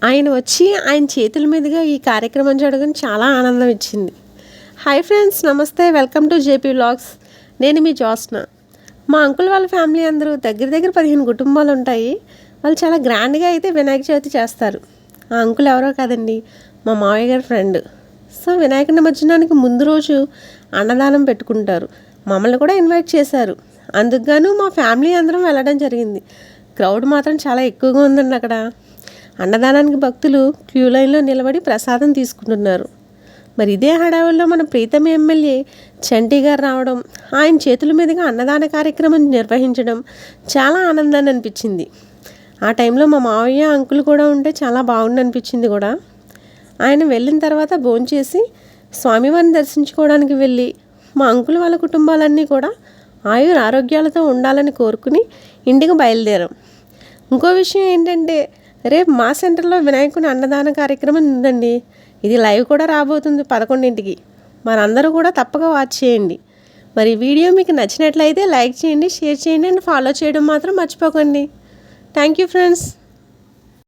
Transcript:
ఆయన వచ్చి ఆయన చేతుల మీదుగా ఈ కార్యక్రమం జరగడం చాలా ఆనందం ఇచ్చింది. హాయ్ ఫ్రెండ్స్, నమస్తే, వెల్కమ్ టు జేపీ వ్లాగ్స్. నేను మీ జ్యోత్స్న. మా అంకుల్ వాళ్ళ ఫ్యామిలీ అందరూ దగ్గర దగ్గర 15 కుటుంబాలు ఉంటాయి. వాళ్ళు చాలా గ్రాండ్గా అయితే వినాయక చవితి చేస్తారు. ఆ అంకుల్ ఎవరో కాదండి, మా మావయ్య గారి ఫ్రెండ్. సో వినాయక నిమజ్జనానికి ముందు రోజు అన్నదానం పెట్టుకుంటారు. మమ్మల్ని కూడా ఇన్వైట్ చేశారు. అందుకుగాను మా ఫ్యామిలీ అందరం వెళ్ళడం జరిగింది. క్రౌడ్ మాత్రం చాలా ఎక్కువగా ఉందండి. అక్కడ అన్నదానానికి భక్తులు క్యూ లైన్లో నిలబడి ప్రసాదం తీసుకుంటున్నారు. మరి ఇదే హడావుల్లో మన ప్రీతమ ఎమ్మెల్యే చంటి గారు రావడం, ఆయన చేతుల మీదుగా అన్నదాన కార్యక్రమం నిర్వహించడం చాలా ఆనందాన్ని అనిపించింది. ఆ టైంలో మా మావయ్య అంకుల్ కూడా ఉంటే చాలా బాగుండి అనిపించింది కూడా. ఆయన వెళ్ళిన తర్వాత భోంచేసి స్వామివారిని దర్శించుకోవడానికి వెళ్ళి మా అంకుల్ వాళ్ళ కుటుంబాలన్నీ కూడా ఆయుర ఆరోగ్యాలతో ఉండాలని కోరుకుని ఇంటికి బయలుదేరాం. ఇంకో విషయం ఏంటంటే, రేపు మా సెంటర్లో వినాయకుని అన్నదాన కార్యక్రమం ఉందండి. ఇది లైవ్ కూడా రాబోతుంది 11ంటికి. మనందరూ కూడా తప్పక వాచ్ చేయండి. మరి వీడియో మీకు నచ్చినట్లయితే లైక్ చేయండి, షేర్ చేయండి అండ్ ఫాలో చేయడం మాత్రం మర్చిపోకండి. Thank you friends.